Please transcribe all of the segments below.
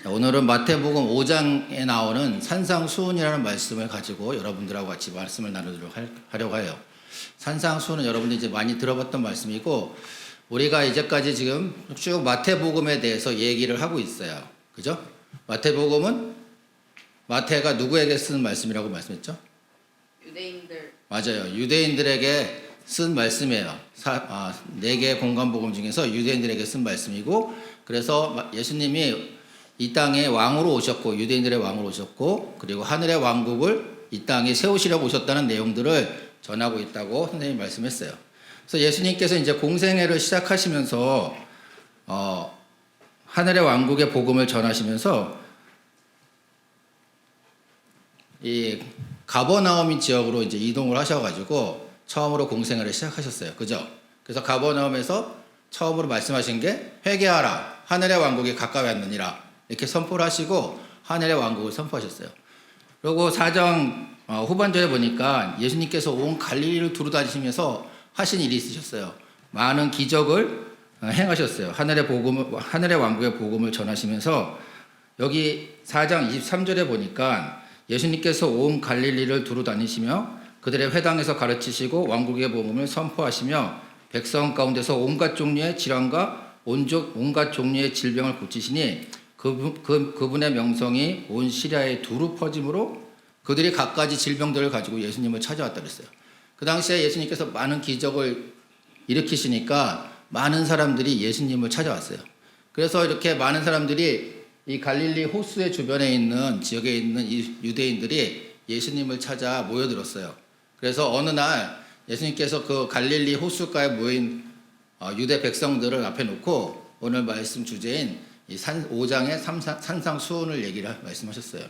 오늘은 마태복음 5장에 나오는 산상수훈이라는 말씀을 가지고 여러분들하고 같이 말씀을 나누도록 하려고 해요. 산상수훈은 여러분들이 이제 많이 들어봤던 말씀이고, 우리가 이제까지 지금 쭉 마태복음에 대해서 얘기를 하고 있어요. 그죠? 마태복음은 마태가 누구에게 쓴 말씀이라고 말씀했죠? 유대인들. 맞아요. 유대인들에게 쓴 말씀이에요. 4개의 공간복음 중에서 유대인들에게 쓴 말씀이고, 그래서 예수님이 이 땅에 왕으로 오셨고, 유대인들의 왕으로 오셨고, 그리고 하늘의 왕국을 이 땅에 세우시려고 오셨다는 내용들을 전하고 있다고 선생님이 말씀했어요. 그래서 예수님께서 이제 공생애를 시작하시면서 하늘의 왕국의 복음을 전하시면서 이 가버나움 지역으로 이제 이동을 하셔가지고 처음으로 공생애를 시작하셨어요. 그죠? 그래서 가버나움에서 처음으로 말씀하신 게 회개하라, 하늘의 왕국이 가까이 왔느니라, 이렇게 선포를 하시고 하늘의 왕국을 선포하셨어요. 그리고 4장 후반절에 보니까 예수님께서 온 갈릴리를 두루 다니시면서 하신 일이 있으셨어요. 많은 기적을 행하셨어요. 하늘의 왕국의 복음을 전하시면서 여기 4장 23절에 보니까 예수님께서 온 갈릴리를 두루 다니시며 그들의 회당에서 가르치시고 왕국의 복음을 선포하시며 백성 가운데서 온갖 종류의 질환과 온갖 종류의 질병을 고치시니 그분의 명성이 온 시리아에 두루 퍼짐으로 그들이 갖가지 질병들을 가지고 예수님을 찾아왔다 그랬어요. 그 당시에 예수님께서 많은 기적을 일으키시니까 많은 사람들이 예수님을 찾아왔어요. 그래서 이렇게 많은 사람들이 이 갈릴리 호수의 주변에 있는 지역에 있는 이 유대인들이 예수님을 찾아 모여들었어요. 그래서 어느 날 예수님께서 그 갈릴리 호수가에 모인 유대 백성들을 앞에 놓고 오늘 말씀 주제인 이 5장의 산상수훈을 말씀하셨어요.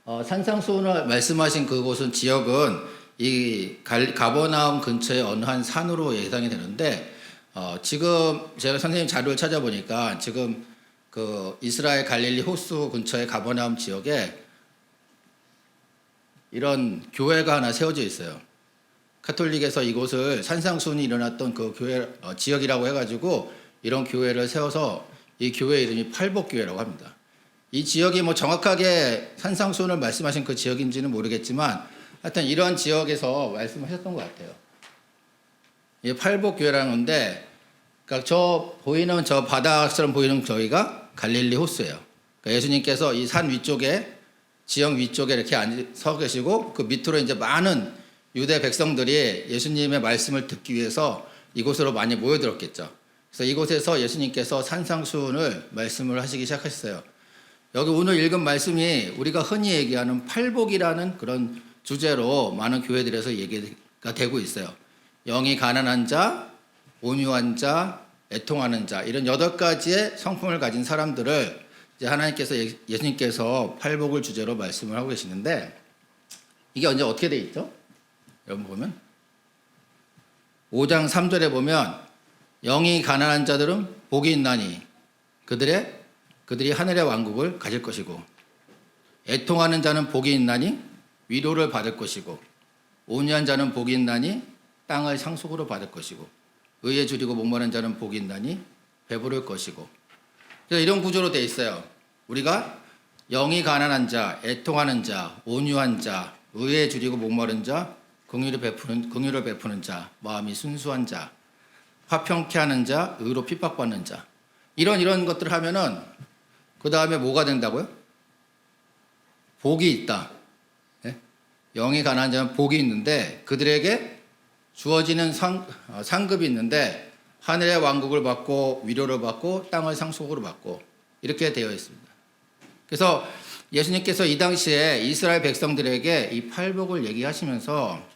산상수훈을 말씀하신 그곳은 지역은 이 가버나움 근처의 어느 한 산으로 예상이 되는데, 지금 제가 선생님 자료를 찾아보니까 지금 그 이스라엘 갈릴리 호수 근처의 가버나움 지역에 이런 교회가 하나 세워져 있어요. 카톨릭에서 이곳을 산상수훈이 일어났던 그 교회 지역이라고 해가지고 이런 교회를 세워서 이 교회 이름이 팔복교회라고 합니다. 이 지역이 뭐 정확하게 산상수훈을 말씀하신 그 지역인지는 모르겠지만 하여튼 이런 지역에서 말씀하셨던 것 같아요. 이 팔복교회라는 건데, 그러니까 저 바다처럼 보이는 저희가 갈릴리 호수예요. 그러니까 예수님께서 이 산 위쪽에, 지형 위쪽에 이렇게 서 계시고 그 밑으로 이제 많은 유대 백성들이 예수님의 말씀을 듣기 위해서 이곳으로 많이 모여들었겠죠. 그래서 이곳에서 예수님께서 산상수훈을 말씀을 하시기 시작하셨어요. 여기 오늘 읽은 말씀이 우리가 흔히 얘기하는 팔복이라는 그런 주제로 많은 교회들에서 얘기가 되고 있어요. 영이 가난한 자, 온유한 자, 애통하는 자, 이런 8가지의 성품을 가진 사람들을 이제 하나님께서, 예수님께서 팔복을 주제로 말씀을 하고 계시는데, 이게 언제 어떻게 돼 있죠? 여러분 보면 5장 3절에 보면 영이 가난한 자들은 복이 있나니 그들이 하늘의 왕국을 가질 것이고, 애통하는 자는 복이 있나니 위로를 받을 것이고, 온유한 자는 복이 있나니 땅을 상속으로 받을 것이고, 의에 줄이고 목마른 자는 복이 있나니 배부를 것이고. 그래서 이런 구조로 돼 있어요. 우리가 영이 가난한 자, 애통하는 자, 온유한 자, 의에 줄이고 목마른 자, 긍휼을 베푸는 자, 마음이 순수한 자, 화평케 하는 자, 의로 핍박받는 자, 이런 것들을 하면은 그 다음에 뭐가 된다고요? 복이 있다. 네? 영이 가난한 자는 복이 있는데 그들에게 주어지는 상급이 있는데 하늘의 왕국을 받고 위로를 받고 땅을 상속으로 받고 이렇게 되어 있습니다. 그래서 예수님께서 이 당시에 이스라엘 백성들에게 이 팔복을 얘기하시면서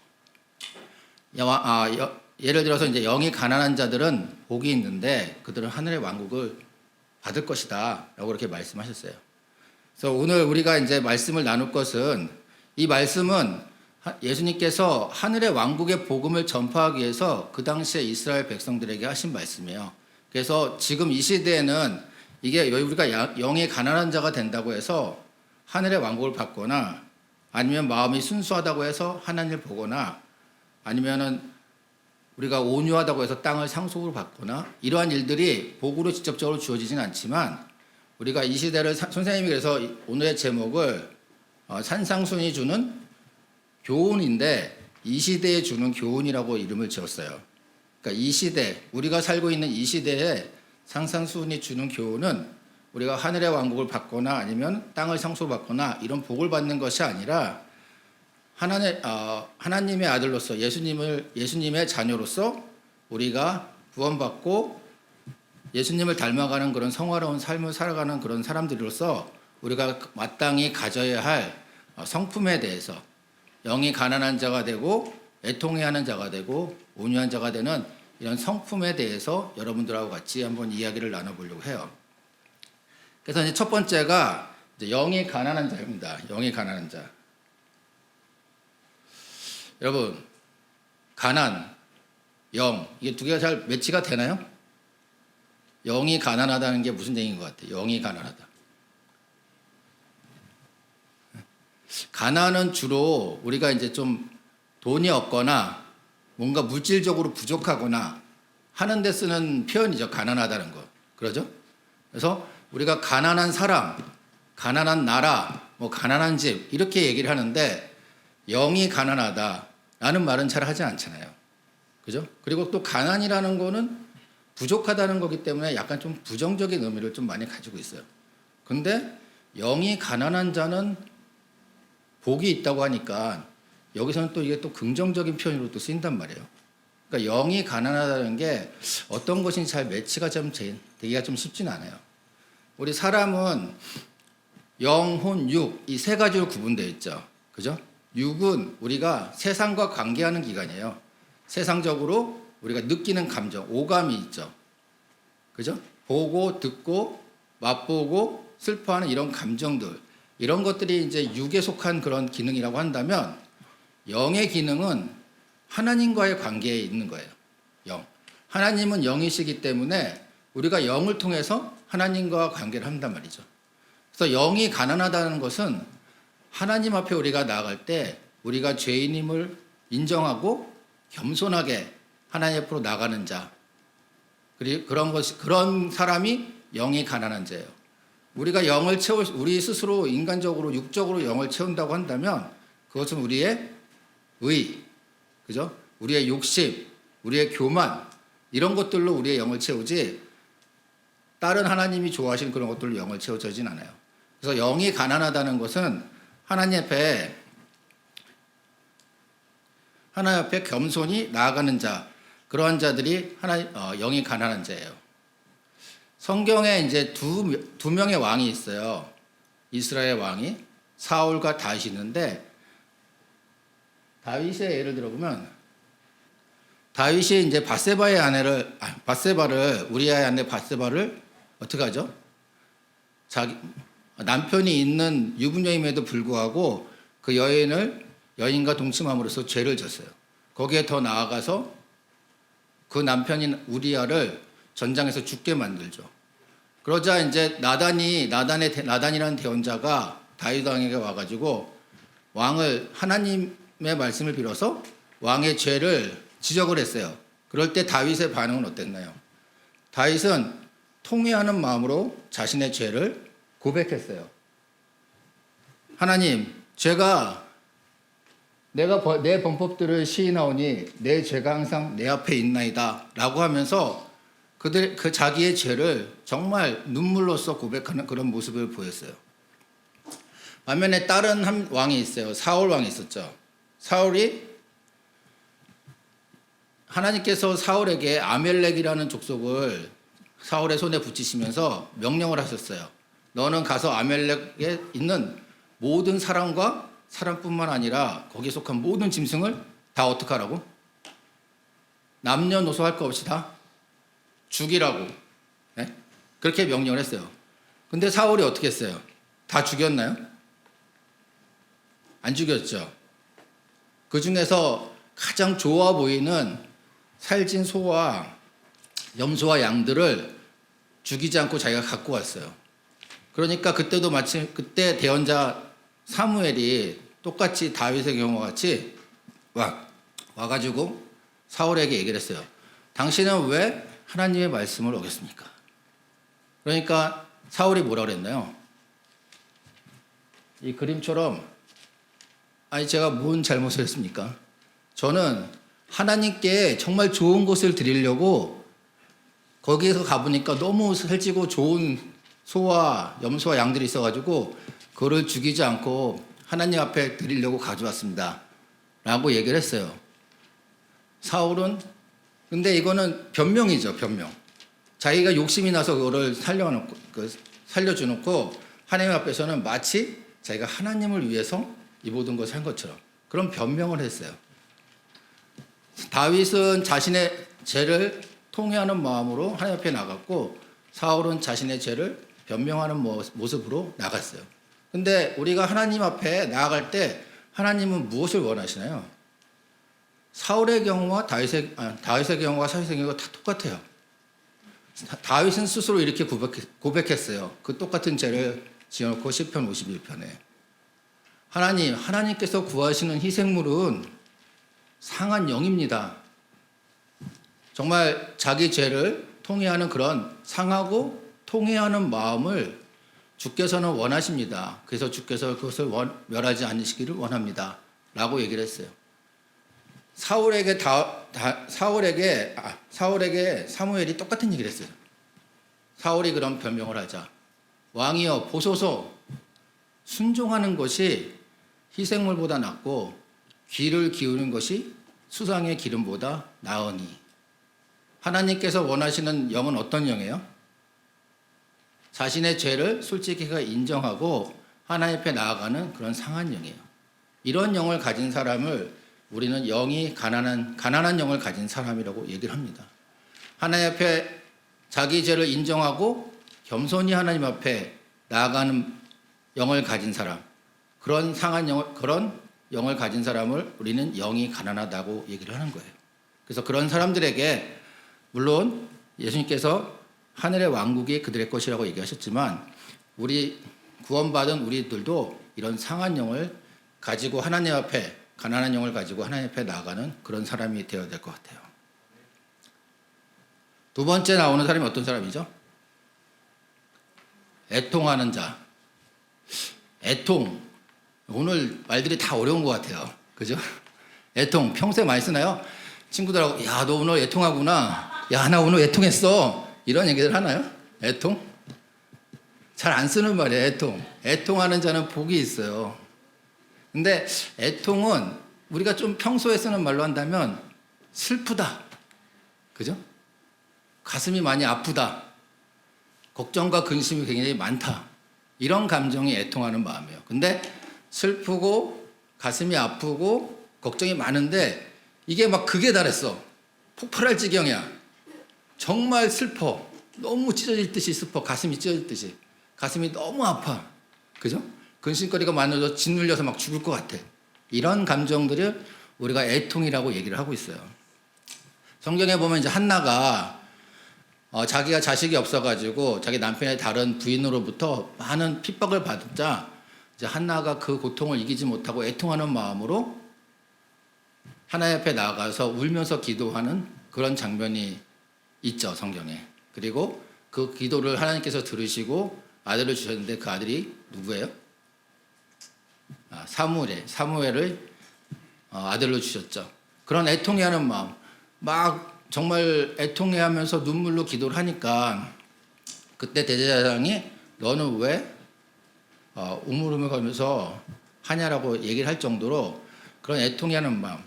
예를 들어서 이제 영이 가난한 자들은 복이 있는데 그들은 하늘의 왕국을 받을 것이다 라고 이렇게 말씀하셨어요. 그래서 오늘 우리가 이제 말씀을 나눌 것은, 이 말씀은 예수님께서 하늘의 왕국의 복음을 전파하기 위해서 그 당시에 이스라엘 백성들에게 하신 말씀이에요. 그래서 지금 이 시대에는 이게 우리가 영이 가난한 자가 된다고 해서 하늘의 왕국을 받거나, 아니면 마음이 순수하다고 해서 하나님을 보거나, 아니면은 우리가 온유하다고 해서 땅을 상속으로 받거나, 이러한 일들이 복으로 직접적으로 주어지진 않지만 우리가 이 시대를 선생님이 그래서 오늘의 제목을 산상순이 주는 교훈인데 이 시대에 주는 교훈이라고 이름을 지었어요. 그러니까 이 시대, 우리가 살고 있는 이 시대에 산상순이 주는 교훈은 우리가 하늘의 왕국을 받거나 아니면 땅을 상속을 받거나 이런 복을 받는 것이 아니라 하나님의 아들로서 예수님의 자녀로서 우리가 구원받고 예수님을 닮아가는 그런 성화로운 삶을 살아가는 그런 사람들로서 우리가 마땅히 가져야 할 성품에 대해서 영이 가난한 자가 되고 애통해하는 자가 되고 온유한 자가 되는 이런 성품에 대해서 여러분들하고 같이 한번 이야기를 나눠보려고 해요. 그래서 이제 첫 번째가 이제 영이 가난한 자입니다. 영이 가난한 자. 여러분, 가난, 영 이게 두 개가 잘 매치가 되나요? 영이 가난하다는 게 무슨 얘기인 것 같아요? 영이 가난하다. 가난은 주로 우리가 이제 좀 돈이 없거나 뭔가 물질적으로 부족하거나 하는 데 쓰는 표현이죠. 가난하다는 거. 그러죠? 그래서 우리가 가난한 사람, 가난한 나라, 뭐 가난한 집 이렇게 얘기를 하는데 영이 가난하다라는 말은 잘 하지 않잖아요. 그죠? 그리고 또 가난이라는 거는 부족하다는 거기 때문에 약간 좀 부정적인 의미를 좀 많이 가지고 있어요. 근데 영이 가난한 자는 복이 있다고 하니까 여기서는 또 이게 또 긍정적인 표현으로 또 쓰인단 말이에요. 그러니까 영이 가난하다는 게 어떤 것인지 잘 매치가 좀 되기가 좀 쉽지는 않아요. 우리 사람은 영, 혼, 육 이 세 가지로 구분되어 있죠. 그죠? 육은 우리가 세상과 관계하는 기관이에요. 세상적으로 우리가 느끼는 감정, 오감이 있죠. 그죠? 보고, 듣고, 맛보고, 슬퍼하는 이런 감정들, 이런 것들이 이제 육에 속한 그런 기능이라고 한다면, 영의 기능은 하나님과의 관계에 있는 거예요. 영. 하나님은 영이시기 때문에 우리가 영을 통해서 하나님과 관계를 한단 말이죠. 그래서 영이 가난하다는 것은 하나님 앞에 우리가 나아갈 때 우리가 죄인임을 인정하고 겸손하게 하나님 앞으로 나가는 자, 그리고 그런 사람이 영이 가난한 자예요. 우리가 우리 스스로 인간적으로 육적으로 영을 채운다고 한다면 그것은 우리의 의, 그죠? 우리의 욕심, 우리의 교만 이런 것들로 우리의 영을 채우지 다른 하나님이 좋아하시는 그런 것들로 영을 채워지진 않아요. 그래서 영이 가난하다는 것은 하나님 앞에 겸손히 나아가는 자, 그러한 자들이 영이 가난한 자예요. 성경에 이제 두 명의 왕이 있어요. 이스라엘 왕이 사울과 다윗이 있는데 다윗의 예를 들어보면 다윗이 이제 바세바를 우리아의 아내 바세바를 어떻게 하죠? 자기 남편이 있는 유부녀임에도 불구하고 그 여인과 동침함으로써 죄를 졌어요. 거기에 더 나아가서 그 남편인 우리아를 전장에서 죽게 만들죠. 그러자 이제 나단이라는 대언자가 다윗 왕에게 와가지고 하나님의 말씀을 빌어서 왕의 죄를 지적을 했어요. 그럴 때 다윗의 반응은 어땠나요? 다윗은 통회하는 마음으로 자신의 죄를 고백했어요. 하나님, 내가 내 범법들을 시인하오니 내 죄가 항상 내 앞에 있나이다 라고 하면서 그 자기의 죄를 정말 눈물로써 고백하는 그런 모습을 보였어요. 반면에 다른 한 왕이 있어요. 사울 왕이 있었죠. 하나님께서 사울에게 아멜렉이라는 족속을 사울의 손에 붙이시면서 명령을 하셨어요. 너는 가서 아멜렉에 있는 모든 사람뿐만 아니라 거기에 속한 모든 짐승을 다 어떻게 하라고? 남녀노소 할 거 없이 다 죽이라고. 네? 그렇게 명령을 했어요. 근데 사울이 어떻게 했어요? 다 죽였나요? 안 죽였죠. 그 중에서 가장 좋아 보이는 살찐 소와 염소와 양들을 죽이지 않고 자기가 갖고 왔어요. 그러니까 그때도 마침 그때 대언자 사무엘이 똑같이 다윗의 경우와 같이 와가지고 사울에게 얘기를 했어요. 당신은 왜 하나님의 말씀을 어겼습니까? 그러니까 사울이 뭐라 그랬나요? 이 그림처럼 아니 제가 뭔 잘못을 했습니까? 저는 하나님께 정말 좋은 것을 드리려고 거기에서 가보니까 너무 살찌고 좋은 소와 염소와 양들이 있어가지고 그거를 죽이지 않고 하나님 앞에 드리려고 가져왔습니다. 라고 얘기를 했어요. 사울은 근데 이거는 변명이죠. 변명. 자기가 욕심이 나서 그거를 살려주놓고 하나님 앞에서는 마치 자기가 하나님을 위해서 이 모든 것을 한 것처럼 그런 변명을 했어요. 다윗은 자신의 죄를 통회하는 마음으로 하나님 앞에 나갔고 사울은 자신의 죄를 변명하는 모습으로 나갔어요. 근데 우리가 하나님 앞에 나아갈 때 하나님은 무엇을 원하시나요? 사울의 경우와 다윗의 경우와 사울의 경우가 다 똑같아요. 다윗은 스스로 이렇게 고백했어요. 그 똑같은 죄를 지어놓고 시편 51편에 하나님께서 구하시는 희생물은 상한 영입니다. 정말 자기 죄를 통회하는 그런 상하고 통회하는 마음을 주께서는 원하십니다. 그래서 주께서 그것을 멸하지 않으시기를 원합니다. 라고 얘기를 했어요. 사울에게 사무엘이 똑같은 얘기를 했어요. 사울이 그런 변명을 하자. 왕이여 보소서 순종하는 것이 희생물보다 낫고 귀를 기울이는 것이 수상의 기름보다 나으니. 하나님께서 원하시는 영은 어떤 영이에요? 자신의 죄를 솔직히 인정하고 하나님 앞에 나아가는 그런 상한 영이에요. 이런 영을 가진 사람을 우리는 영이 가난한 영을 가진 사람이라고 얘기를 합니다. 하나님 앞에 자기 죄를 인정하고 겸손히 하나님 앞에 나아가는 영을 가진 사람, 그런 영을 가진 사람을 우리는 영이 가난하다고 얘기를 하는 거예요. 그래서 그런 사람들에게 물론 예수님께서 하늘의 왕국이 그들의 것이라고 얘기하셨지만 우리 구원받은 우리들도 이런 상한 영을 가지고 하나님 앞에 가난한 영을 가지고 하나님 앞에 나아가는 그런 사람이 되어야 될 것 같아요. 두 번째 나오는 사람이 어떤 사람이죠? 애통하는 자. 애통. 오늘 말들이 다 어려운 것 같아요. 그죠? 애통. 평소에 많이 쓰나요? 친구들하고 야, 너 오늘 애통하구나. 야, 나 오늘 애통했어. 이런 얘기들 하나요? 애통? 잘 안 쓰는 말이에요. 애통. 애통하는 자는 복이 있어요. 근데 애통은 우리가 좀 평소에 쓰는 말로 한다면 슬프다. 그죠? 가슴이 많이 아프다. 걱정과 근심이 굉장히 많다. 이런 감정이 애통하는 마음이에요. 근데 슬프고 가슴이 아프고 걱정이 많은데 이게 막 극에 달했어. 폭발할 지경이야. 정말 슬퍼. 너무 찢어질 듯이 슬퍼. 가슴이 찢어질 듯이. 가슴이 너무 아파. 그죠? 근심거리가 많아져 짓눌려서 막 죽을 것 같아. 이런 감정들을 우리가 애통이라고 얘기를 하고 있어요. 성경에 보면 이제 한나가 자기가 자식이 없어가지고 자기 남편의 다른 부인으로부터 많은 핍박을 받자 이제 한나가 그 고통을 이기지 못하고 애통하는 마음으로 하나님 앞에 나아가서 울면서 기도하는 그런 장면이 있죠, 성경에. 그리고 그 기도를 하나님께서 들으시고 아들을 주셨는데 그 아들이 누구예요? 사무엘을 아들로 주셨죠. 그런 애통해하는 마음, 막 정말 애통해하면서 눈물로 기도를 하니까 그때 대제사장이 너는 왜 우물우물거리면서 하냐라고 얘기를 할 정도로 그런 애통해하는 마음.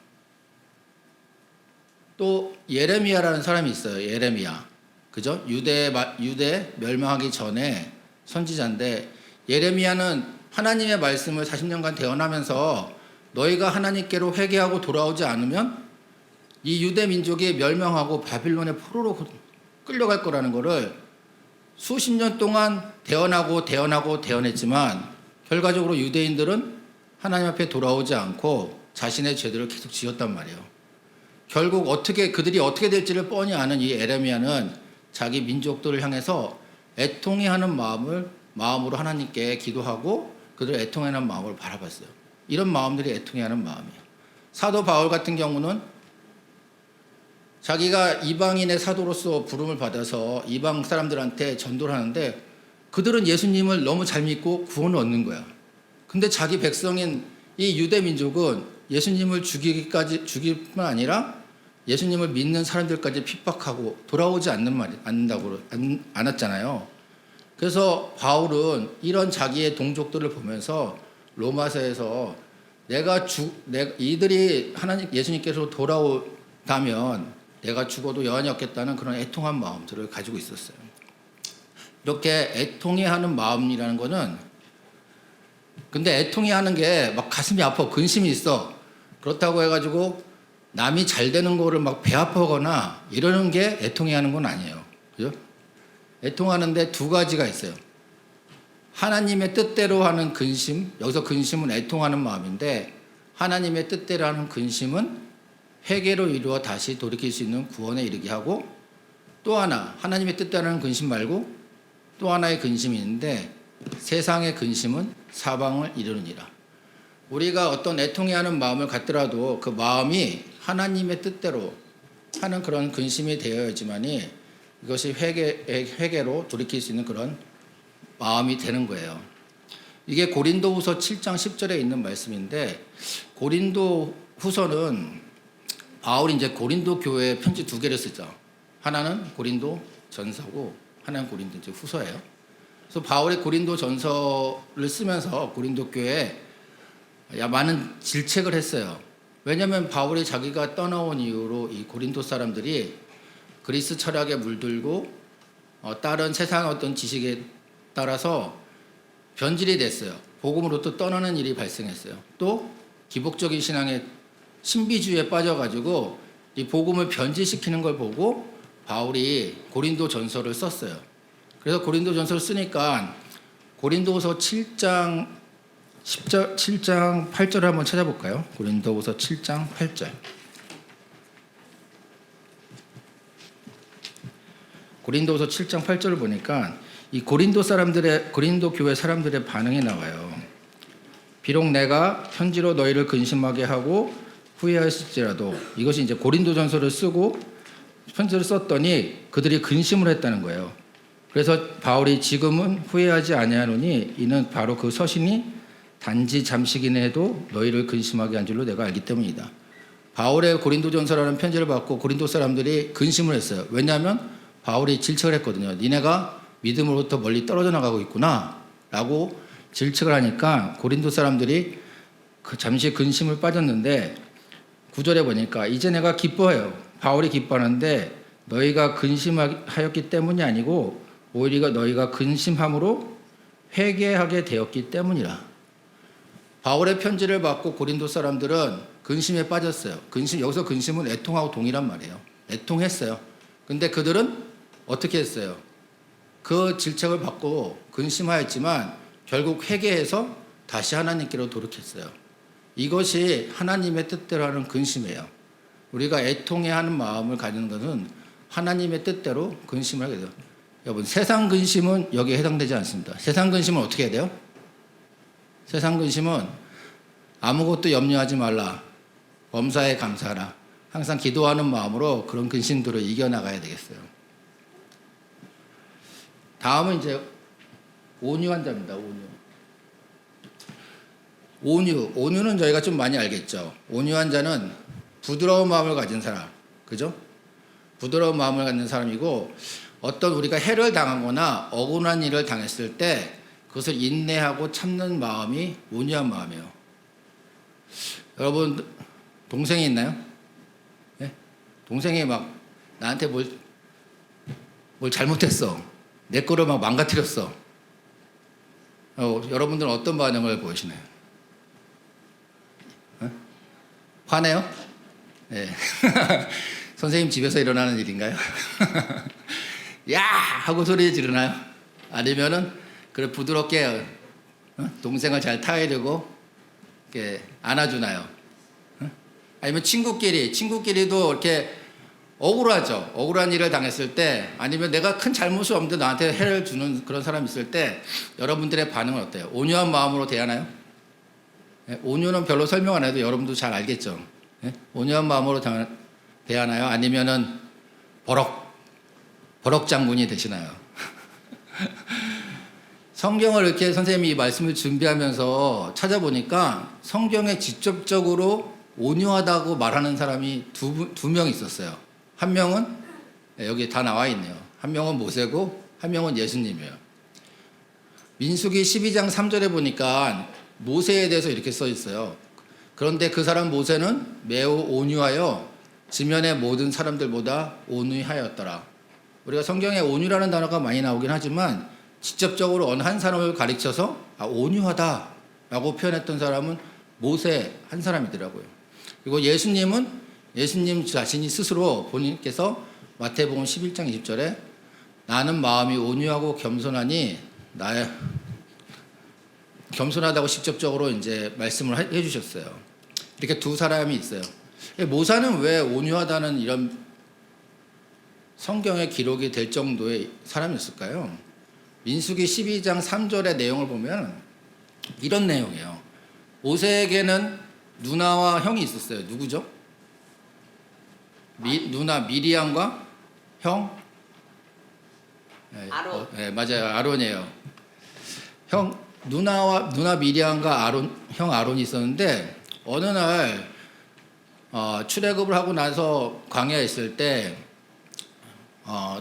또 예레미야라는 사람이 있어요. 예레미야, 그죠? 유대 멸망하기 전에 선지자인데 예레미야는 하나님의 말씀을 40년간 대언하면서 너희가 하나님께로 회개하고 돌아오지 않으면 이 유대 민족이 멸망하고 바빌론의 포로로 끌려갈 거라는 거를 수십 년 동안 대언했지만 결과적으로 유대인들은 하나님 앞에 돌아오지 않고 자신의 죄들을 계속 지었단 말이에요. 결국 그들이 어떻게 될지를 뻔히 아는 이 예레미야는 자기 민족들을 향해서 애통해하는 마음으로 하나님께 기도하고 그들을 애통해하는 마음으로 바라봤어요. 이런 마음들이 애통해하는 마음이에요. 사도 바울 같은 경우는 자기가 이방인의 사도로서 부름을 받아서 이방 사람들한테 전도를 하는데 그들은 예수님을 너무 잘 믿고 구원을 얻는 거야. 근데 자기 백성인 이 유대 민족은 예수님을 죽이기뿐만 아니라 예수님을 믿는 사람들까지 핍박하고 돌아오지 않았잖아요. 그래서 바울은 이런 자기의 동족들을 보면서 로마서에서 이들이 예수님께서 돌아오다면 내가 죽어도 여한이 없겠다는 그런 애통한 마음들을 가지고 있었어요. 이렇게 애통해 하는 마음이라는 거는, 근데 애통해 하는 게 막 가슴이 아파, 근심이 있어. 그렇다고 해가지고 남이 잘 되는 거를 막 배 아파하거나 이러는 게 애통해 하는 건 아니에요. 그죠? 애통하는데 두 가지가 있어요. 하나님의 뜻대로 하는 근심, 여기서 근심은 애통하는 마음인데, 하나님의 뜻대로 하는 근심은 회개로 이루어 다시 돌이킬 수 있는 구원에 이르게 하고, 또 하나 하나님의 뜻대로 하는 근심 말고 또 하나의 근심이 있는데, 세상의 근심은 사방을 이루느니라. 우리가 어떤 애통해하는 마음을 갖더라도 그 마음이 하나님의 뜻대로 하는 그런 근심이 되어야지만이 이것이 회개로 돌이킬 수 있는 그런 마음이 되는 거예요. 이게 고린도후서 7장 10절에 있는 말씀인데, 고린도후서는 바울이 이제 고린도 교회에 편지 두 개를 쓰죠. 하나는 고린도 전서고 하나는 고린도 후서예요. 그래서 바울이 고린도 전서를 쓰면서 고린도 교회에 많은 질책을 했어요. 왜냐하면 바울이 자기가 떠나온 이후로 이 고린도 사람들이 그리스 철학에 물들고 다른 세상의 어떤 지식에 따라서 변질이 됐어요. 복음으로부터 떠나는 일이 발생했어요. 또 기복적인 신앙의 신비주의에 빠져가지고 이 복음을 변질시키는 걸 보고 바울이 고린도 전서를 썼어요. 그래서 고린도 전서를 쓰니까 고린도후서 7장 8절을 한번 찾아볼까요? 고린도후서 7장 8절. 고린도후서 7장 8절을 보니까 이 고린도 교회 사람들의 반응이 나와요. 비록 내가 편지로 너희를 근심하게 하고 후회하실지라도, 이것이 이제 고린도전서를 쓰고 편지를 썼더니 그들이 근심을 했다는 거예요. 그래서 바울이 지금은 후회하지 아니하노니 이는 바로 그 서신이 단지 잠시긴 해도 너희를 근심하게 한 줄로 내가 알기 때문이다. 바울의 고린도전서라는 편지를 받고 고린도 사람들이 근심을 했어요. 왜냐하면 바울이 질책을 했거든요. 니네가 믿음으로부터 멀리 떨어져 나가고 있구나 라고 질책을 하니까 고린도 사람들이 잠시 근심을 빠졌는데, 9절에 보니까 이제 내가 기뻐해요. 바울이 기뻐하는데 너희가 근심하였기 때문이 아니고 오히려 너희가 근심함으로 회개하게 되었기 때문이라. 바울의 편지를 받고 고린도 사람들은 근심에 빠졌어요. 여기서 근심은 애통하고 동일한 말이에요. 애통했어요. 근데 그들은 어떻게 했어요? 그 질책을 받고 근심하였지만 결국 회개해서 다시 하나님께로 돌이켰어요. 이것이 하나님의 뜻대로 하는 근심이에요. 우리가 애통해하는 마음을 가지는 것은 하나님의 뜻대로 근심을 하게 돼요. 여러분, 세상 근심은 여기에 해당되지 않습니다. 세상 근심은 어떻게 해야 돼요? 세상 근심은 아무것도 염려하지 말라, 범사에 감사하라, 항상 기도하는 마음으로 그런 근심들을 이겨나가야 되겠어요. 다음은 이제 온유 환자입니다. 온유는 저희가 좀 많이 알겠죠. 온유 환자는 부드러운 마음을 가진 사람, 그죠? 부드러운 마음을 가진 사람이고, 어떤 우리가 해를 당하거나 억울한 일을 당했을 때 그것을 인내하고 참는 마음이 온유한 마음이에요. 여러분, 동생이 있나요? 네? 동생이 막 나한테 뭘 잘못했어, 내 거를 막 망가뜨렸어. 여러분들은 어떤 반응을 보이시나요? 화내요? 네. 선생님 집에서 일어나는 일인가요? 야! 하고 소리 지르나요? 아니면은 그래 부드럽게 동생을 잘 타이르고 이렇게 안아주나요? 아니면 친구끼리도 이렇게 억울하죠. 억울한 일을 당했을 때, 아니면 내가 큰 잘못이 없는데 나한테 해를 주는 그런 사람이 있을 때 여러분들의 반응은 어때요? 온유한 마음으로 대하나요? 네? 온유는 별로 설명 안 해도 여러분도 잘 알겠죠. 네? 온유한 마음으로 대하나요? 아니면은 버럭 장군이 되시나요? 성경을 이렇게 선생님이 이 말씀을 준비하면서 찾아보니까 성경에 직접적으로 온유하다고 말하는 사람이 두 명 있었어요. 한 명은 여기 다 나와 있네요. 한 명은 모세고 한 명은 예수님이에요. 민수기 12장 3절에 보니까 모세에 대해서 이렇게 써 있어요. 그런데 그 사람 모세는 매우 온유하여 지면의 모든 사람들보다 온유하였더라. 우리가 성경에 온유라는 단어가 많이 나오긴 하지만 직접적으로 어느 한 사람을 가리켜서 온유하다라고 표현했던 사람은 모세 한 사람이더라고요. 그리고 예수님 자신이 스스로 본인께서 마태복음 11장 20절에 나는 마음이 온유하고 겸손하니 겸손하다고 직접적으로 이제 말씀을 해주셨어요. 이렇게 두 사람이 있어요. 모세는 왜 온유하다는 이런 성경의 기록이 될 정도의 사람이었을까요? 민수기 12장 3절의 내용을 보면 이런 내용이에요. 모세에게는 누나와 형이 있었어요. 누구죠? 누나 미리암과 형? 아론. 네, 맞아요. 아론이에요. 누나 미리암과 형 아론이 있었는데 어느 날 출애굽을 하고 나서 광야에 있을 때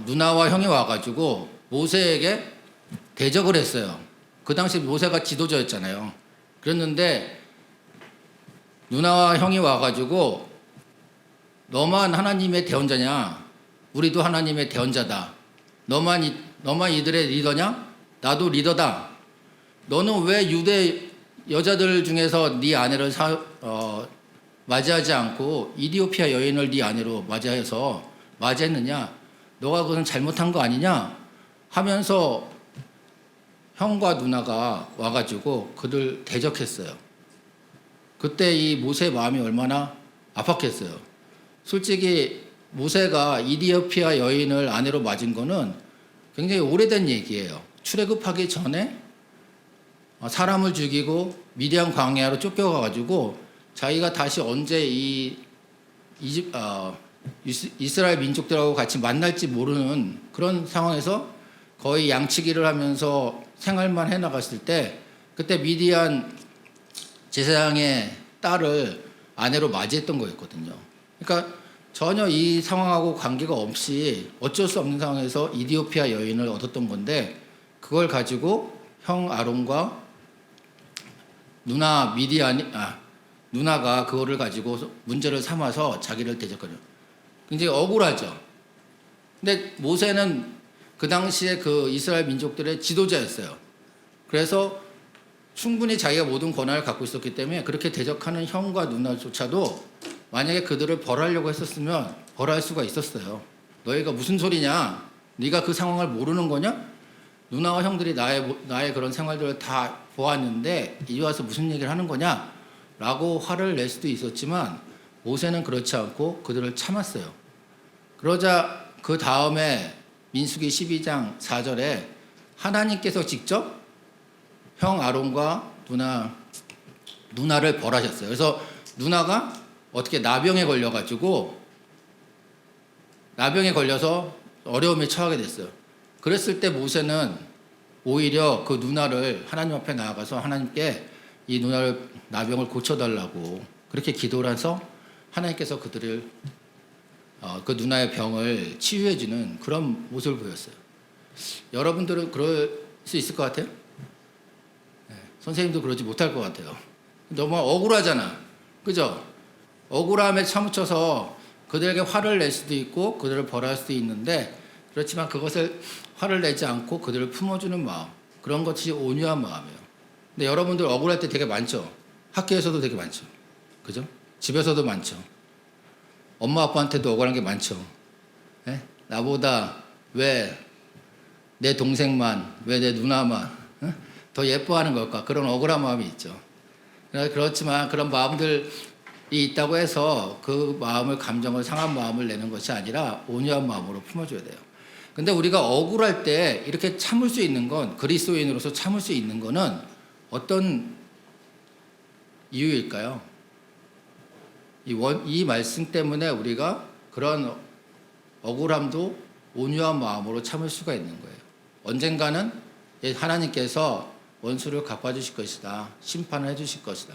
누나와 형이 와가지고 모세에게 대적을 했어요. 그 당시 모세가 지도자였잖아요. 그랬는데 누나와 형이 와가지고 너만 하나님의 대언자냐? 우리도 하나님의 대언자다. 너만 이들의 리더냐? 나도 리더다. 너는 왜 유대 여자들 중에서 네 아내를 맞이하지 않고 이디오피아 여인을 네 아내로 맞이했느냐? 너가 그건 잘못한 거 아니냐? 하면서 형과 누나가 와가지고 그들 대적했어요. 그때 이 모세의 마음이 얼마나 아팠겠어요. 솔직히 모세가 이디오피아 여인을 아내로 맞은 거는 굉장히 오래된 얘기예요. 출애굽하기 전에 사람을 죽이고 미디안 광야로 쫓겨가가지고 자기가 다시 언제 이스라엘 민족들하고 같이 만날지 모르는 그런 상황에서 거의 양치기를 하면서 생활만 해나갔을 때 그때 미디안 제사장의 딸을 아내로 맞이했던 거였거든요. 그러니까 전혀 이 상황하고 관계가 없이 어쩔 수 없는 상황에서 이디오피아 여인을 얻었던 건데 그걸 가지고 형 아론과 누나가 그거를 가지고 문제를 삼아서 자기를 대적하죠. 굉장히 억울하죠. 근데 모세는 그 당시에 그 이스라엘 민족들의 지도자였어요. 그래서 충분히 자기가 모든 권한을 갖고 있었기 때문에 그렇게 대적하는 형과 누나조차도 만약에 그들을 벌하려고 했었으면 벌할 수가 있었어요. 너희가 무슨 소리냐? 네가 그 상황을 모르는 거냐? 누나와 형들이 나의 그런 생활들을 다 보았는데 이제 와서 무슨 얘기를 하는 거냐? 라고 화를 낼 수도 있었지만 모세는 그렇지 않고 그들을 참았어요. 그러자 그 다음에 민수기 12장 4절에 하나님께서 직접 형 아론과 누나를 벌하셨어요. 그래서 누나가 어떻게 나병에 걸려서 어려움에 처하게 됐어요. 그랬을 때 모세는 오히려 그 누나를 하나님 앞에 나아가서 하나님께 이 누나를 나병을 고쳐달라고 그렇게 기도를 해서 하나님께서 그들을 그 누나의 병을 치유해주는 그런 모습을 보였어요. 여러분들은 그럴 수 있을 것 같아요? 네, 선생님도 그러지 못할 것 같아요. 너무 억울하잖아. 그죠? 억울함에 차묻혀서 그들에게 화를 낼 수도 있고 그들을 벌할 수도 있는데 그렇지만 그것을 화를 내지 않고 그들을 품어주는 마음, 그런 것이 온유한 마음이에요. 근데 여러분들 억울할 때 되게 많죠? 학교에서도 되게 많죠. 그죠? 집에서도 많죠. 엄마 아빠한테도 억울한 게 많죠. 네? 나보다 왜 내 동생만, 왜 내 누나만 더 예뻐하는 걸까? 그런 억울한 마음이 있죠. 그렇지만 그런 마음들이 있다고 해서 그 마음을, 감정을, 상한 마음을 내는 것이 아니라 온유한 마음으로 품어줘야 돼요. 근데 우리가 억울할 때 이렇게 참을 수 있는 건, 그리스도인으로서 참을 수 있는 거는 어떤 이유일까요? 이 말씀 때문에 우리가 그런 억울함도 온유한 마음으로 참을 수가 있는 거예요. 언젠가는 하나님께서 원수를 갚아주실 것이다. 심판을 해주실 것이다.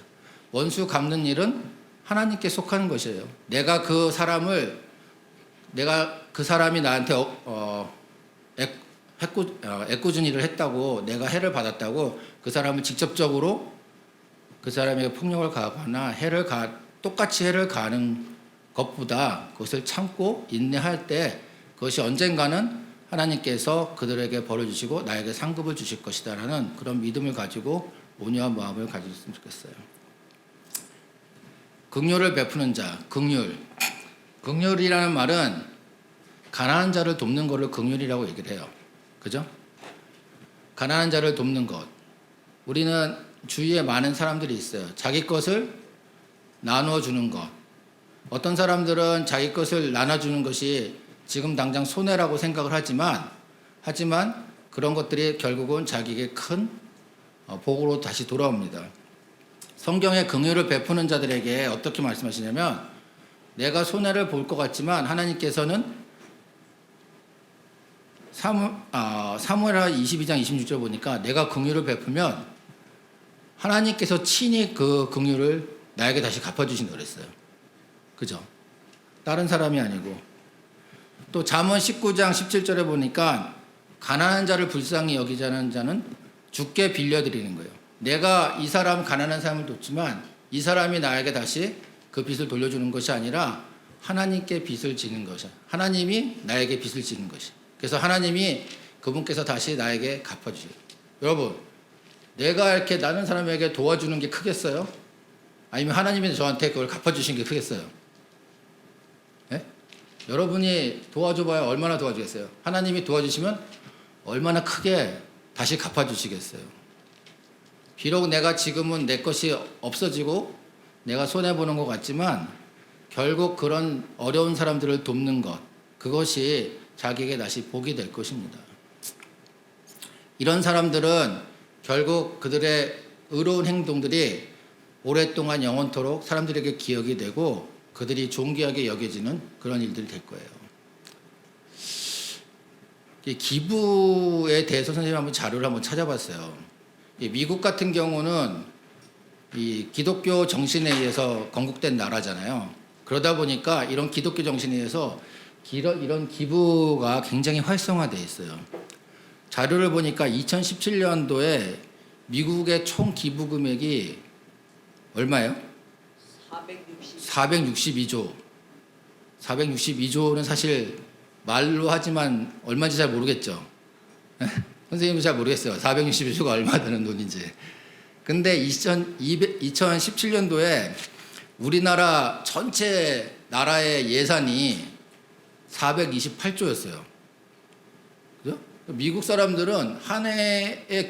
원수 갚는 일은 하나님께 속하는 것이에요. 내가 그 사람이 나한테 애꿎은 일을 했다고, 내가 해를 받았다고 그 사람을 직접적으로 그 사람에게 폭력을 가하거나 똑같이 해를 가하는 것보다 그것을 참고 인내할 때 그것이 언젠가는 하나님께서 그들에게 벌을 주시고 나에게 상급을 주실 것이다라는 그런 믿음을 가지고 온유한 마음을 가졌으면 좋겠어요. 긍휼을 베푸는 자, 긍휼. 긍휼이라는 말은 가난한 자를 돕는 것을 긍휼이라고 얘기를 해요. 그죠? 가난한 자를 돕는 것. 우리는 주위에 많은 사람들이 있어요. 자기 것을 나누어 주는 것. 어떤 사람들은 자기 것을 나눠주는 것이 지금 당장 손해라고 생각을 하지만 그런 것들이 결국은 자기에게 큰 복으로 다시 돌아옵니다. 성경의 긍휼을 베푸는 자들에게 어떻게 말씀하시냐면, 내가 손해를 볼 것 같지만 하나님께서는 사무엘하 22장 26절 보니까 내가 긍휼을 베푸면 하나님께서 친히 그 긍휼을 나에게 다시 갚아주신다고 그랬어요. 그죠? 다른 사람이 아니고. 또 잠언 19장 17절에 보니까 가난한 자를 불쌍히 여기자는 자는 주께 빌려드리는 거예요. 내가 이 사람, 가난한 사람을 돕지만 이 사람이 나에게 다시 그 빚을 돌려주는 것이 아니라 하나님께 빚을 지는 것이야. 하나님이 나에게 빚을 지는 것이. 그래서 하나님이 그분께서 다시 나에게 갚아주세요. 여러분, 내가 이렇게 나는 사람에게 도와주는 게 크겠어요? 아니면 하나님이 저한테 그걸 갚아주신 게 크겠어요? 네? 여러분이 도와줘봐야 얼마나 도와주겠어요? 하나님이 도와주시면 얼마나 크게 다시 갚아주시겠어요? 비록 내가 지금은 내 것이 없어지고 내가 손해보는 것 같지만 결국 그런 어려운 사람들을 돕는 것, 그것이 자기에게 다시 복이 될 것입니다. 이런 사람들은 결국 그들의 의로운 행동들이 오랫동안 영원토록 사람들에게 기억이 되고 그들이 존귀하게 여겨지는 그런 일들이 될 거예요. 기부에 대해서 선생님이 한번 자료를 한번 찾아봤어요. 미국 같은 경우는 이 기독교 정신에 의해서 건국된 나라잖아요. 그러다 보니까 이런 기독교 정신에 의해서 이런 기부가 굉장히 활성화되어 있어요. 자료를 보니까 2017년도에 미국의 총 기부 금액이 얼마예요? 462조. 462조는 사실 말로 하지만 얼마인지 잘 모르겠죠. 선생님도 잘 모르겠어요. 462조가 얼마 되는 돈인지. 근데 2017년도에 우리나라 전체 나라의 예산이 428조였어요. 그죠? 미국 사람들은 한 해에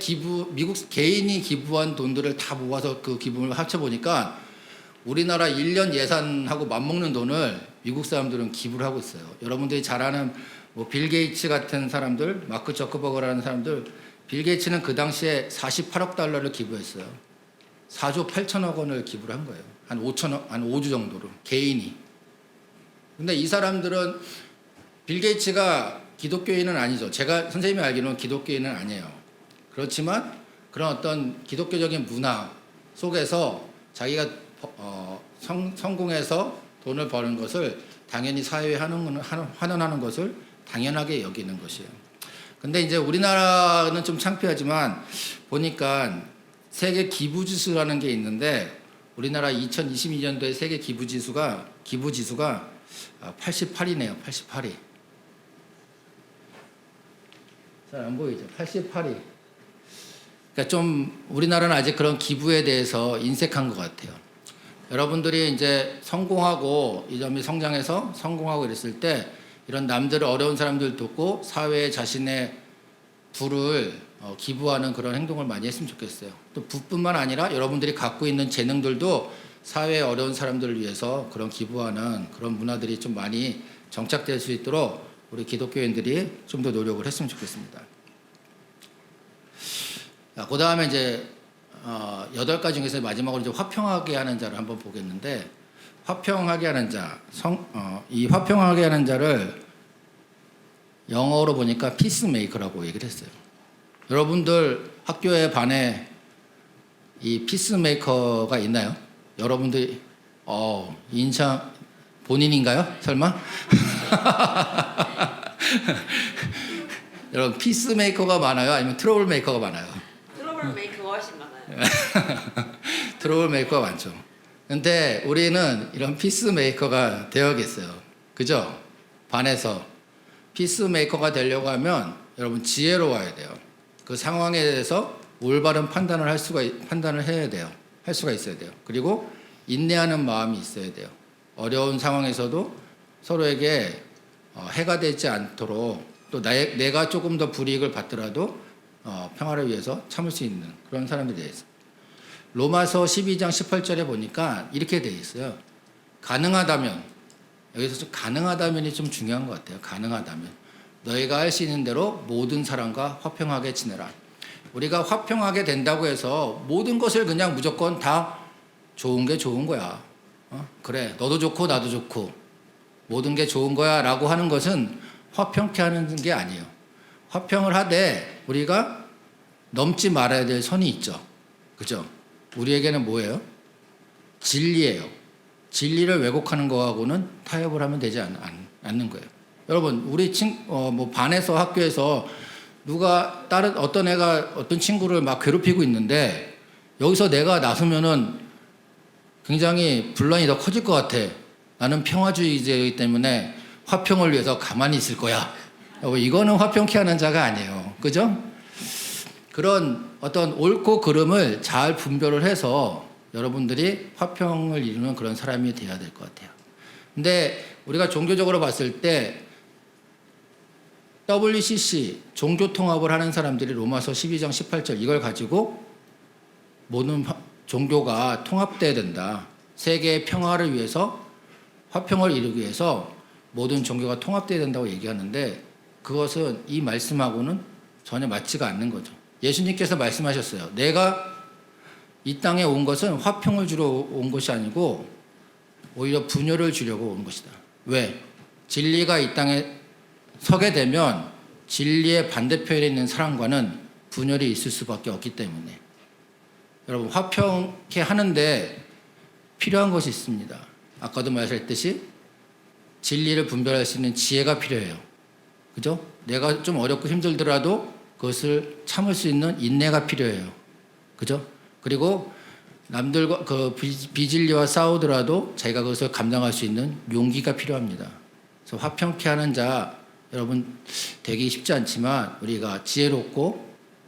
미국 개인이 기부한 돈들을 다 모아서 그 기부를 합쳐보니까 우리나라 1년 예산하고 맞먹는 돈을 미국 사람들은 기부를 하고 있어요. 여러분들이 잘 아는 빌 게이츠 같은 사람들, 마크 저커버그라는 사람들, 빌 게이츠는 그 당시에 48억 달러를 기부했어요. 4조 8천억 원을 기부를 한 거예요. 한 5주 정도로, 개인이. 근데 이 사람들은, 빌 게이츠가 기독교인은 아니죠. 제가 선생님이 알기로는 기독교인은 아니에요. 그렇지만 그런 어떤 기독교적인 문화 속에서 자기가 성공해서 돈을 버는 것을 당연히 사회에 환원하는 것을 당연하게 여기는 것이에요. 근데 이제 우리나라는 좀 창피하지만 보니까 세계 기부지수라는 게 있는데 우리나라 2022년도에 세계 기부지수가 88이네요. 88이. 잘 안 보이죠? 88이. 그러니까 좀 우리나라는 아직 그런 기부에 대해서 인색한 것 같아요. 여러분들이 이제 성공하고 이 점이 성장해서 성공하고 이랬을 때 이런 남들을 어려운 사람들 돕고 사회에 자신의 부를 기부하는 그런 행동을 많이 했으면 좋겠어요. 또 부뿐만 아니라 여러분들이 갖고 있는 재능들도 사회의 어려운 사람들을 위해서 그런 기부하는 그런 문화들이 좀 많이 정착될 수 있도록 우리 기독교인들이 좀 더 노력을 했으면 좋겠습니다. 그 다음에 이제 8가지 중에서 마지막으로 이제 화평하게 하는 자를 한번 보겠는데, 화평하게 하는 자, 이 화평하게 하는 자를 영어로 보니까 피스메이커라고 얘기를 했어요. 여러분들 학교에 반에 이 피스메이커가 있나요? 여러분들 인상 본인인가요? 설마? 여러분 피스메이커가 많아요? 아니면 트러블 메이커가 많아요? 트러블 메이커가 훨씬 많아요. 트러블 메이커가 많죠. 근데 우리는 이런 피스메이커가 되어야겠어요. 그죠? 반에서 피스메이커가 되려고 하면 여러분 지혜로워야 돼요. 그 상황에 대해서 올바른 판단을 해야 돼요. 할 수가 있어야 돼요. 그리고 인내하는 마음이 있어야 돼요. 어려운 상황에서도 서로에게 해가 되지 않도록 또 내가 조금 더 불이익을 받더라도 평화를 위해서 참을 수 있는 그런 사람들이 되어 있어요. 로마서 12장 18절에 보니까 이렇게 되어 있어요. 가능하다면, 여기서 좀 가능하다면이 좀 중요한 것 같아요. 가능하다면 너희가 할 수 있는 대로 모든 사람과 화평하게 지내라. 우리가 화평하게 된다고 해서 모든 것을 그냥 무조건 다 좋은 게 좋은 거야. 그래, 너도 좋고 나도 좋고 모든 게 좋은 거야 라고 하는 것은 화평케 하는 게 아니에요. 화평을 하되 우리가 넘지 말아야 될 선이 있죠. 그죠? 우리에게는 뭐예요? 진리예요. 진리를 왜곡하는 거하고는 타협을 하면 되지 않는 거예요. 여러분, 우리 반에서 학교에서 누가 어떤 애가 어떤 친구를 막 괴롭히고 있는데 여기서 내가 나서면은 굉장히 분란이 더 커질 것 같아. 나는 평화주의자이기 때문에 화평을 위해서 가만히 있을 거야. 이거는 화평케 하는 자가 아니에요. 그죠? 그런 어떤 옳고 그름을 잘 분별을 해서 여러분들이 화평을 이루는 그런 사람이 되어야 될 것 같아요. 근데 우리가 종교적으로 봤을 때 WCC 종교통합을 하는 사람들이 로마서 12장 18절 이걸 가지고 모든 종교가 통합돼야 된다. 세계의 평화를 위해서 화평을 이루기 위해서 모든 종교가 통합돼야 된다고 얘기하는데 그것은 이 말씀하고는 전혀 맞지가 않는 거죠. 예수님께서 말씀하셨어요. 내가 이 땅에 온 것은 화평을 주러 온 것이 아니고 오히려 분열을 주려고 온 것이다. 왜? 진리가 이 땅에 서게 되면 진리의 반대편에 있는 사람과는 분열이 있을 수밖에 없기 때문에 여러분 화평케 하는데 필요한 것이 있습니다. 아까도 말했듯이 진리를 분별할 수 있는 지혜가 필요해요. 그죠? 내가 좀 어렵고 힘들더라도 그것을 참을 수 있는 인내가 필요해요. 그죠? 그리고 남들과 비진리와 싸우더라도 자기가 그것을 감당할 수 있는 용기가 필요합니다. 그래서 화평케 하는 자 여러분 되기 쉽지 않지만 우리가 지혜롭고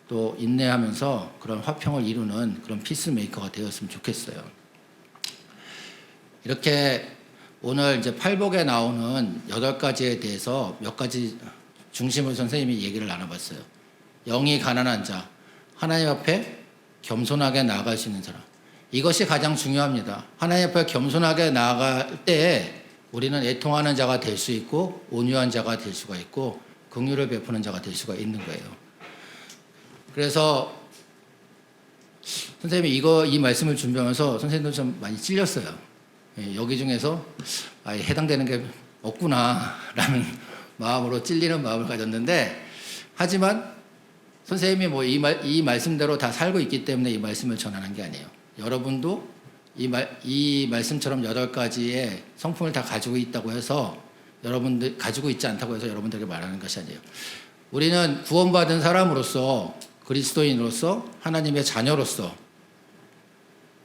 또 인내하면서 그런 화평을 이루는 그런 피스메이커가 되었으면 좋겠어요. 이렇게 오늘 이제 팔복에 나오는 8가지에 대해서 몇 가지 중심을 선생님이 얘기를 나눠봤어요. 영이 가난한 자, 하나님 앞에 겸손하게 나아갈 수 있는 사람. 이것이 가장 중요합니다. 하나님 앞에 겸손하게 나아갈 때 우리는 애통하는 자가 될 수 있고 온유한 자가 될 수가 있고 긍휼을 베푸는 자가 될 수가 있는 거예요. 그래서 선생님이 이 말씀을 준비하면서 선생님도 좀 많이 찔렸어요. 여기 중에서 해당되는 게 없구나라는 마음으로 찔리는 마음을 가졌는데 하지만 선생님이 이 말씀대로 다 살고 있기 때문에 이 말씀을 전하는 게 아니에요. 여러분도 이 말씀처럼 8가지의 성품을 다 가지고 있다고 해서 여러분들 가지고 있지 않다고 해서 여러분들에게 말하는 것이 아니에요. 우리는 구원받은 사람으로서 그리스도인으로서 하나님의 자녀로서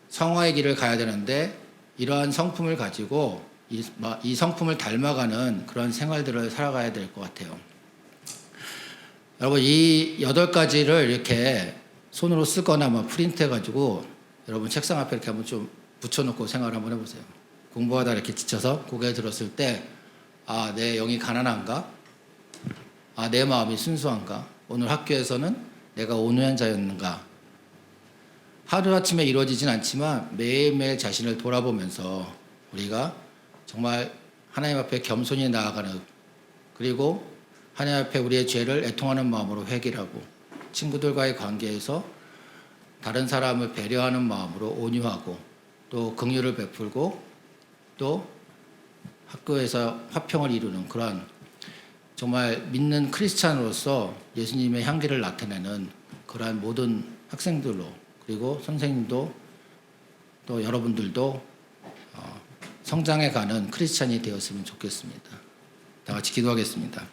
성화의 길을 가야 되는데 이러한 성품을 가지고 이 성품을 닮아가는 그런 생활들을 살아가야 될 것 같아요. 여러분 이 8가지를 이렇게 손으로 쓰거나 프린트해가지고 여러분 책상 앞에 이렇게 한번 좀 붙여놓고 생활을 한번 해보세요. 공부하다 이렇게 지쳐서 고개 들었을 때 내 영이 가난한가? 내 마음이 순수한가? 오늘 학교에서는 내가 온유한 자였는가? 하루아침에 이루어지진 않지만 매일매일 자신을 돌아보면서 우리가 정말 하나님 앞에 겸손히 나아가는 그리고 하나님 앞에 우리의 죄를 애통하는 마음으로 회개하고 친구들과의 관계에서 다른 사람을 배려하는 마음으로 온유하고 또 긍휼을 베풀고 또 학교에서 화평을 이루는 그런 정말 믿는 크리스찬으로서 예수님의 향기를 나타내는 그러한 모든 학생들로 그리고 선생님도 또 여러분들도 성장해가는 크리스찬이 되었으면 좋겠습니다. 다 같이 기도하겠습니다.